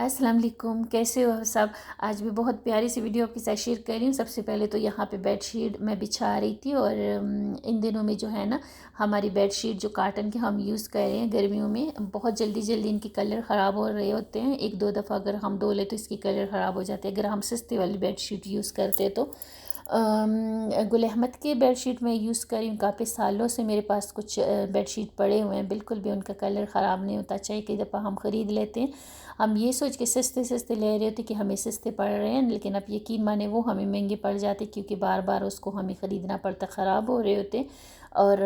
अस्सलाम वालेकुम, कैसे हो सब। आज भी बहुत प्यारी सी वीडियो आपके साथ शेयर कर रही हूँ। सबसे पहले तो यहाँ पे बेडशीट मैं बिछा रही थी और इन दिनों में जो है ना हमारी बेडशीट जो कॉटन के हम यूज़ कर रहे हैं गर्मियों में बहुत जल्दी जल्दी इनके कलर ख़राब हो रहे होते हैं। एक दो दफ़ा अगर हम धो ले तो इसकी कलर ख़राब हो जाते हैं। अगर हम सस्ती वाली बेडशीट यूज़ करते हैं तो गुल अहमद की बेडशीट मैं यूज़ कर रही हूँ। काफ़ी सालों से मेरे पास कुछ बेडशीट पड़े हुए हैं, बिल्कुल भी उनका कलर ख़राब नहीं होता। चाहे कई दफ़ा हम ख़रीद लेते हैं, हम ये सोच के सस्ते सस्ते ले रहे होते कि हमें सस्ते पड़ रहे हैं, लेकिन अब यकीन माने वो हमें महंगे पड़ जाते क्योंकि बार बार उसको हमें ख़रीदना पड़ता, ख़राब हो रहे होते और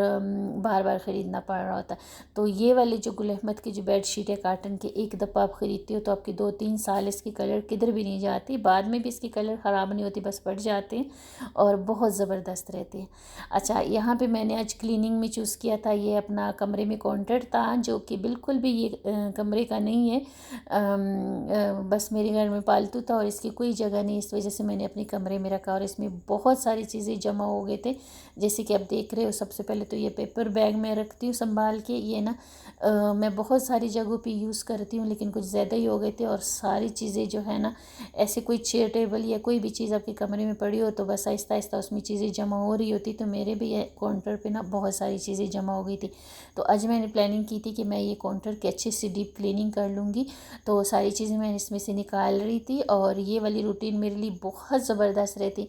बार बार ख़रीदना पड़ रहा होता। तो ये वाली जो गुल अहमद की जो बेडशीट है काटन की, एक दफ़ा आप ख़रीदती हो तो आपकी 2-3 साल इसकी कलर किधर भी नहीं जाती, बाद में भी इसकी कलर ख़राब नहीं होती, बस पड़ जाते हैं और बहुत ज़बरदस्त रहती है। अच्छा, यहाँ पे मैंने आज क्लीनिंग में चूज़ किया था, ये अपना कमरे में काउंटर था जो कि बिल्कुल भी ये कमरे का नहीं है। बस मेरे घर में पालतू था और इसकी कोई जगह नहीं, इस वजह से मैंने अपने कमरे में रखा और इसमें बहुत सारी चीज़ें जमा हो गए थे जैसे कि आप देख रहे हो। सबसे पहले तो ये पेपर बैग मैं रखती हूँ संभाल के, ये ना मैं बहुत सारी जगहों पे यूज़ करती हूँ लेकिन कुछ ज़्यादा ही हो गए थे और सारी चीज़ें जो है ना, ऐसे कोई चेयर टेबल या कोई भी चीज़ आपके कमरे में पड़ी हो तो बस आहिस्ता आहिस्ता उसमें चीज़ें जमा हो रही होती। तो मेरे भी ये काउंटर पे ना बहुत सारी चीज़ें जमा हो गई थी। तो आज मैंने प्लानिंग की थी कि मैं ये काउंटर की अच्छी सी डीप क्लीनिंग कर लूँगी। तो सारी चीज़ें मैं इसमें से निकाल रही थी और ये वाली रूटीन मेरे लिए बहुत ज़बरदस्त रहती।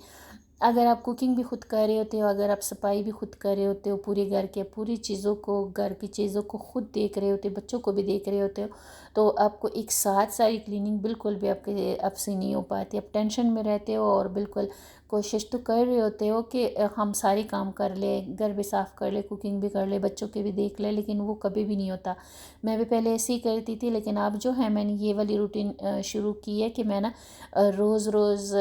अगर आप कुकिंग भी खुद कर रहे होते हो, अगर आप सफाई भी खुद कर रहे होते हो, पूरे घर के पूरी चीज़ों को, घर की चीज़ों को खुद देख रहे होते हो, बच्चों को भी देख रहे होते हो, तो आपको एक साथ सारी क्लीनिंग बिल्कुल भी आपसे नहीं हो पाती। आप टेंशन में रहते हो और बिल्कुल कोशिश तो कर रहे होते हो कि हम सारे काम कर ले, घर भी साफ़ कर ले, कुकिंग भी कर ले, बच्चों के भी देख ले, लेकिन वो कभी भी नहीं होता। मैं भी पहले ऐसे ही करती थी लेकिन अब जो है मैंने ये वाली रूटीन शुरू की है कि मैं ना रोज़ रोज़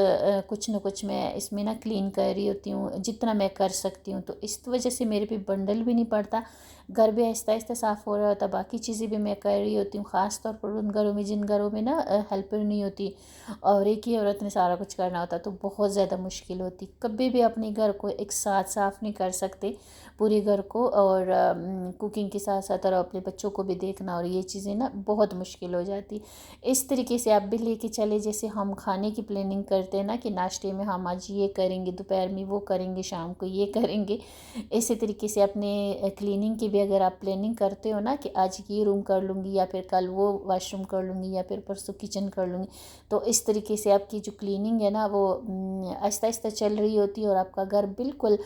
कुछ ना कुछ मैं इसमें ना क्लीन कर रही होती हूँ जितना मैं कर सकती हूँ। तो इस वजह से मेरे पे बंडल भी नहीं पड़ता, घर भी आहिस्ता आहिस्ता साफ़ हो रहा होता, बाकी चीज़ें भी मैं कर रही होती हूँ। ख़ास तौर पर उन घरों में जिन घरों में ना हेल्पर नहीं होती और एक ही औरत ने सारा कुछ करना होता तो बहुत ज़्यादा मुश्किल होती। कभी भी अपने घर को एक साथ साफ़ नहीं कर सकते पूरे घर को, और कुकिंग के साथ साथ और अपने बच्चों को भी देखना, और ये चीज़ें ना बहुत मुश्किल हो जाती। इस तरीके से आप भी लेके चले, जैसे हम खाने की प्लानिंग करते हैं ना कि नाश्ते में हम आज ये करेंगे, दोपहर में वो करेंगे, शाम को ये करेंगे। इसी तरीके से अपने क्लीनिंग की भी अगर आप प्लानिंग करते हो ना कि आज ये रूम कर लूँगी या फिर कल वो वाशरूम कर लूँगी या फिर परसों किचन कर लूँगी, तो इस तरीके से आपकी जो क्लीनिंग है ना वो आहिस्ता आहिस्ता चल रही होती है और आपका घर बिल्कुल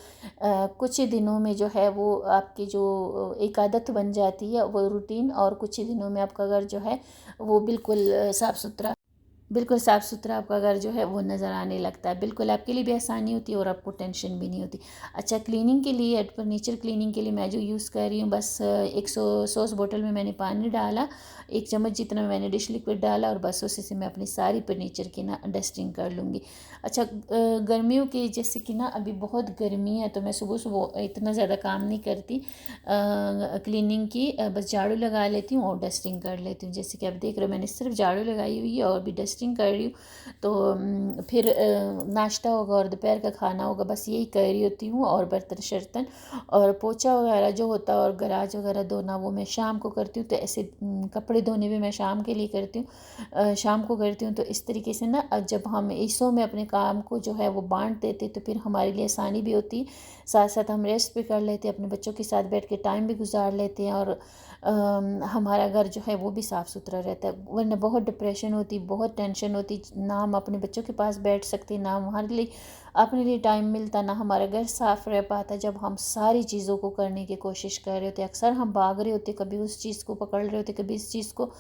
कुछ ही दिनों में जो है वो आपकी जो एक आदत बन जाती है वो रूटीन, और कुछ ही दिनों में आपका घर जो है वो बिल्कुल साफ़ सुथरा आपका घर जो है वो नज़र आने लगता है। बिल्कुल आपके लिए भी आसानी होती है और आपको टेंशन भी नहीं होती। अच्छा, क्लीनिंग के लिए, फर्नीचर क्लीनिंग के लिए मैं जो यूज़ कर रही हूँ, बस एक सॉस बोतल में मैंने पानी डाला, 1 चम्मच जितना मैंने डिश लिक्विड डाला और बस उसी से मैं अपनी सारी फर्नीचर की ना डस्टिंग कर लूँगी। अच्छा, गर्मियों की जैसे कि ना अभी बहुत गर्मी है तो मैं सुबह सुबह इतना ज़्यादा काम नहीं करती क्लीनिंग की, बस झाड़ू लगा लेती हूँ और डस्टिंग कर लेती हूँ। जैसे कि आप देख रहे हो मैंने सिर्फ झाड़ू लगाई हुई है और भी डस्टिंग कर रही हूँ। तो फिर नाश्ता होगा और दोपहर का खाना होगा, बस यही कर रही होती हूँ। और बर्तन शर्तन और पोछा वगैरह जो होता है और गराज वगैरह धोना वो मैं शाम को करती हूँ। तो ऐसे कपड़े धोने भी मैं शाम के लिए करती हूँ, शाम को करती हूँ। तो इस तरीके से ना जब हम हिस्सों में अपने काम को जो है वो बांट देते तो फिर हमारे लिए आसानी भी होती, साथ साथ हम रेस्ट भी कर लेते हैं, अपने बच्चों के साथ बैठ के टाइम भी गुजार लेते हैं और हमारा घर जो है वो भी साफ़ सुथरा रहता है। वरना बहुत डिप्रेशन होती, बहुत टेंशन होती, ना हम अपने बच्चों के पास बैठ सकते, ना हमारे लिए अपने लिए टाइम मिलता, ना हमारा घर साफ़ रह पाता। जब हम सारी चीज़ों को करने की कोशिश कर रहे होते, अक्सर हम भाग रहे होते, कभी उस चीज़ को पकड़ रहे होते, कभी इस चीज़ को,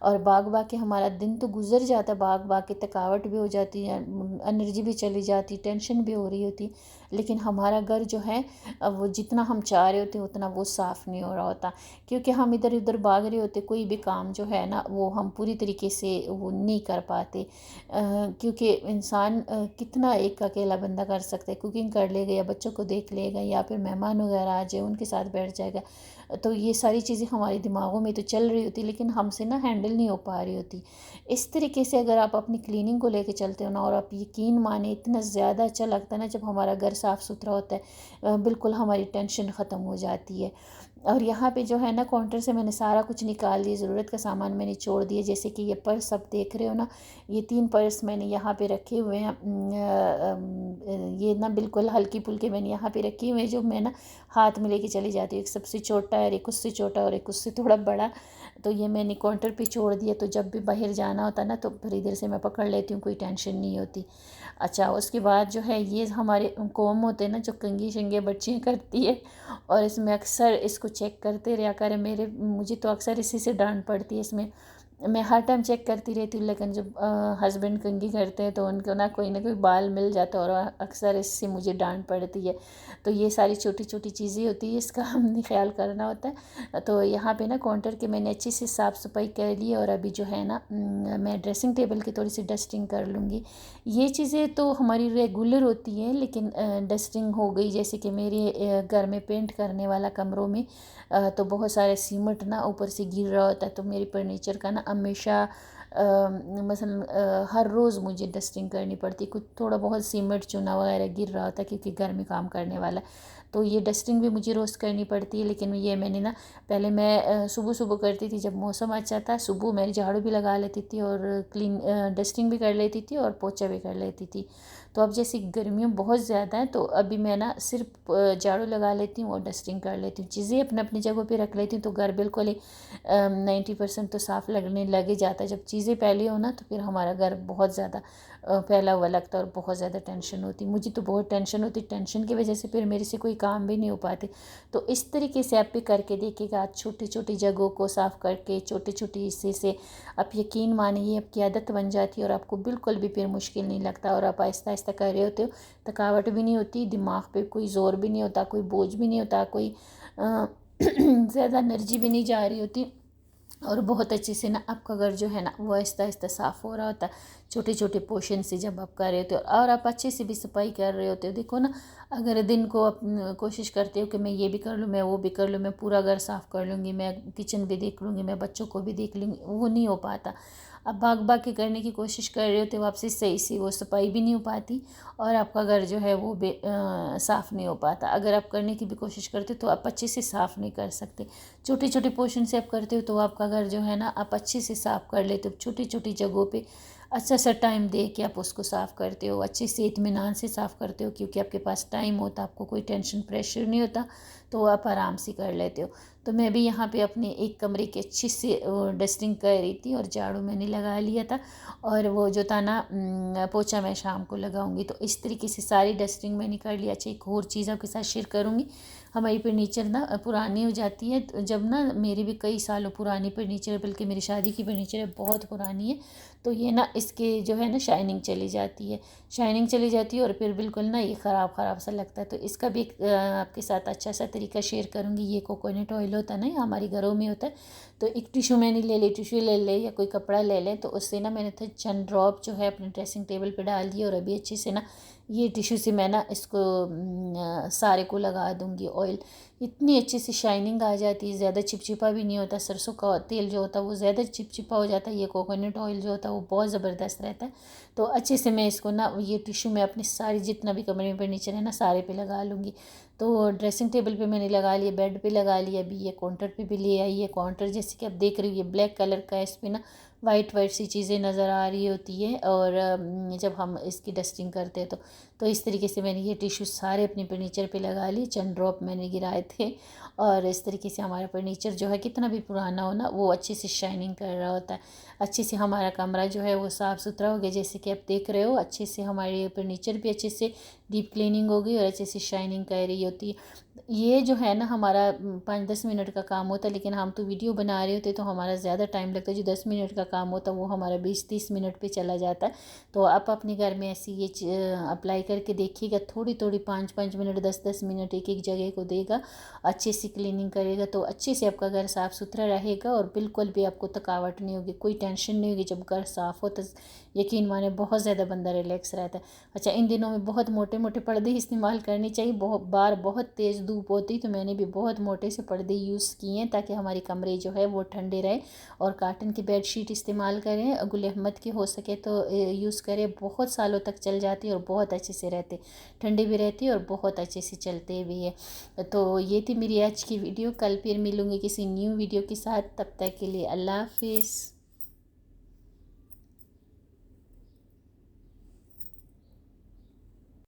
और भाग भाग के हमारा दिन तो गुजर जाता, भाग भाग के थकावट भी हो जाती है, एनर्जी भी चली जाती, टेंशन भी हो रही होती, लेकिन हमारा घर जो है वो जितना हम चाह रहे होते उतना वो साफ़ नहीं हो रहा होता, क्योंकि हम इधर उधर भाग रहे होते। कोई भी काम जो है ना वो हम पूरी तरीके से वो नहीं कर पाते, क्योंकि इंसान कितना एक अकेला बंदा कर सकता है, कुकिंग कर लेगा या बच्चों को देख लेगा या फिर मेहमान वगैरह आ जाए उनके साथ बैठ जाएगा। तो ये सारी चीज़ें हमारे दिमागों में तो चल रही होती लेकिन हमसे ना हैंडल नहीं हो पा रही होती। इस तरीके से अगर आप अपनी क्लीनिंग को लेके चलते हो ना, और आप यकीन माने इतना ज़्यादा अच्छा लगता है ना जब हमारा घर साफ़ सुथरा होता है, बिल्कुल हमारी टेंशन ख़त्म हो जाती है। और यहाँ पे जो है ना काउंटर से मैंने सारा कुछ निकाल दिया, ज़रूरत का सामान मैंने छोड़ दिया। जैसे कि ये पर्स आप देख रहे हो ना, ये 3 पर्स मैंने यहाँ पे रखे हुए हैं। ये ना बिल्कुल हल्की फुल्की मैंने यहाँ पे रखी हुई है, जो मैं ना हाथ में लेके चली जाती हूँ। एक सबसे छोटा है, एक उससे छोटा और एक उससे थोड़ा बड़ा। तो ये मैंने काउंटर पे छोड़ दिया, तो जब भी बाहर जाना होता ना तो फिर इधर से मैं पकड़ लेती हूँ, कोई टेंशन नहीं होती। अच्छा, उसके बाद जो है ये हमारे कोम होते हैं ना, जो कंघी शंघी बच्चियाँ करती है, और इसमें अक्सर इसको चेक करते रहा करें। मुझे तो अक्सर इसी से डांट पड़ती है। इसमें मैं हर टाइम चेक करती रहती हूँ, लेकिन जब हस्बैंड कंघी करते हैं तो उनको ना कोई बाल मिल जाता है, और अक्सर इससे मुझे डांट पड़ती है। तो ये सारी छोटी छोटी चीज़ें होती है, इसका हमने ख्याल करना होता है। तो यहाँ पे ना काउंटर के मैंने अच्छी से साफ़ सफाई कर ली, और अभी जो है ना मैं ड्रेसिंग टेबल की थोड़ी सी डस्टिंग कर लूँगी। ये चीज़ें तो हमारी रेगुलर होती हैं, लेकिन डस्टिंग हो गई, जैसे कि मेरे घर में पेंट करने वाला कमरों में तो बहुत सारे सीमेंट ना ऊपर से गिर रहा होता है। तो मेरी फर्नीचर का ना हमेशा मसलन हर रोज़ मुझे डस्टिंग करनी पड़ती। कुछ थोड़ा बहुत सीमेंट चूना वगैरह गिर रहा होता है, क्योंकि घर में काम करने वाला, तो ये डस्टिंग भी मुझे रोज़ करनी पड़ती है। लेकिन ये मैंने ना पहले मैं सुबह सुबह करती थी, जब मौसम अच्छा था। सुबह मैं झाड़ू भी लगा लेती थी, और क्लीन डस्टिंग भी कर लेती थी, और पोछा भी कर लेती थी। तो अब जैसे गर्मियों बहुत ज़्यादा है, तो अभी मैं ना सिर्फ झाड़ू लगा लेती हूँ और डस्टिंग कर लेती हूँ। चीज़ें अपने अपनी जगह पे रख लेती हूँ, तो घर बिल्कुल ही 90% तो साफ़ लगने लग जाता है। जब चीज़ें फैली हो ना, तो फिर हमारा घर बहुत ज़्यादा फैला हुआ लगता है, और बहुत ज़्यादा टेंशन होती। मुझे तो बहुत टेंशन होती, टेंशन की वजह से फिर मेरे से कोई काम भी नहीं हो पाते। तो इस तरीके से आप भी करके देखिएगा, आज छोटी छोटी जगहों को साफ़ करके, छोटे छोटे हिस्से से आप यकीन मानिए आपकी आदत बन जाती है, और आपको बिल्कुल भी फिर मुश्किल नहीं लगता, और आप आहिस्ता आहिस्ता कर रहे होते हो। थकावट भी नहीं होती, दिमाग पे कोई ज़ोर भी नहीं होता, कोई बोझ भी नहीं होता, कोई ज़्यादा एनर्जी भी नहीं जा रही होती, और बहुत अच्छे से ना आपका घर जो है ना वो आहिस्ता आहिस्ता साफ़ हो रहा होता है, छोटे छोटे पोर्शन से जब आप कर रहे होते हो, और आप अच्छे से भी सफाई कर रहे होते हो। देखो ना, अगर दिन को आप कोशिश करते हो कि मैं ये भी कर लूँ, मैं वो भी कर लूँ, मैं पूरा घर साफ़ कर लूँगी, मैं किचन भी देख लूँगी, मैं बच्चों को भी देख लूँगी, वो नहीं हो पाता। अब भाग भाग के करने की कोशिश कर रहे होते हो, आपसे सही से वो सफाई भी नहीं हो पाती, और आपका घर जो है वो भी साफ़ नहीं हो पाता। अगर आप करने की भी कोशिश करते हो तो आप अच्छे से साफ़ नहीं कर सकते। छोटे छोटे पोर्शन से आप करते हो तो आपका घर जो है ना आप अच्छे से साफ़ कर लेते हो। छोटी छोटी जगहों पे अच्छा सा टाइम दे के आप उसको साफ़ करते हो, अच्छे से इत्मीनान से साफ़ करते हो, क्योंकि आपके पास टाइम होता, आपको कोई टेंशन प्रेशर नहीं होता, तो आप आराम से कर लेते हो। तो मैं भी यहाँ पे अपने एक कमरे की अच्छी से डस्टिंग कर रही थी, और झाड़ू मैंने लगा लिया था, और वो जो था ना पोछा मैं शाम को लगाऊंगी। तो इस तरीके से सारी डस्टिंग मैंने कर लिया। अच्छा, एक और चीज़ आपके साथ शेयर करूँगी। हमारी फर्नीचर ना पुरानी हो जाती है, जब ना मेरी भी कई सालों पुरानी फर्नीचर है, बल्कि मेरी शादी की फर्नीचर है, बहुत पुरानी है। तो ये ना इसके जो है ना शाइनिंग चली जाती है, शाइनिंग चली जाती है, और फिर बिल्कुल ना ये ख़राब ख़राब सा लगता है। तो इसका भी आपके साथ अच्छा सा तरीका शेयर करूँगी। ये कोकोनट ऑयल होता है ना, ये हमारे घरों में होता है। तो एक टिशू मैंने ले ली, टिशू ले ले या कोई कपड़ा ले लें, तो उससे ना मैंने तो चंद ड्रॉप जो है अपने ड्रेसिंग टेबल पे डाल दिए, और अभी अच्छे से ना ये टिशू से मैं ना इसको सारे को लगा दूँगी ऑयल। इतनी अच्छी सी शाइनिंग आ जाती है, ज़्यादा चिपचिपा भी नहीं होता। सरसों का तेल जो होता है वो ज़्यादा चिपचिपा हो जाता है, ये कोकोनट ऑयल जो होता है वो बहुत ज़बरदस्त रहता है। तो अच्छे से मैं इसको ना ये टिशू में अपनी सारी जितना भी कमरे में फर्नीचर है ना सारे पे लगा लूँगी। तो ड्रेसिंग टेबल पे मैंने लगा लिया, बेड पे लगा लिया, अभी ये काउंटर पे भी ले आई है। काउंटर जैसे कि आप देख रही हो ये ब्लैक कलर का है, इस पर ना वाइट वाइट सी चीज़ें नज़र आ रही होती है, और जब हम इसकी डस्टिंग करते हैं तो इस तरीके से मैंने ये टिश्यू सारे अपने फर्नीचर पे लगा लिए, चंद ड्रॉप मैंने गिराए थे, और इस तरीके से हमारा फर्नीचर जो है कितना भी पुराना हो ना वो अच्छे से शाइनिंग कर रहा होता है। अच्छे से हमारा कमरा जो है वो साफ़ सुथरा हो गया, जैसे कि आप देख रहे हो। अच्छे से हमारे फर्नीचर भी अच्छे से डीप क्लीनिंग हो गई, और अच्छे से शाइनिंग कर रही होती है। ये जो है ना हमारा 5-10 मिनट का काम होता है, लेकिन हम तो वीडियो बना रहे होते तो हमारा ज़्यादा टाइम लगता है। जो 10 मिनट का काम होता है वो हमारा 20-30 मिनट पे चला जाता है। तो आप अपने घर में ऐसी ये अप्लाई करके देखिएगा, थोड़ी थोड़ी 5-5 मिनट 10-10 मिनट एक एक जगह को देगा, अच्छे से क्लीनिंग करेगा, तो अच्छे से आपका घर साफ़ सुथरा रहेगा, और बिल्कुल भी आपको थकावट नहीं होगी, कोई टेंशन नहीं होगी। जब घर साफ़ हो तो यकीन माने बहुत ज़्यादा बंदा रिलैक्स रहता है। अच्छा, इन दिनों में बहुत मोटे मोटे पर्दे इस्तेमाल करने चाहिए, बहुत बार बहुत तेज़ धूप धूप होती, तो मैंने भी बहुत मोटे से पर्दे यूज़ किए हैं ताकि हमारे कमरे जो है वो ठंडे रहे। और काटन की बेडशीट इस्तेमाल करें, गुल अहमद की हो सके तो यूज़ करें, बहुत सालों तक चल जाती है और बहुत अच्छे से रहते, ठंडे भी रहती है और बहुत अच्छे से चलते भी है। तो ये थी मेरी आज की वीडियो, कल फिर मिलूँगी किसी न्यू वीडियो के साथ, तब तक के लिए अल्लाह हाफिज़।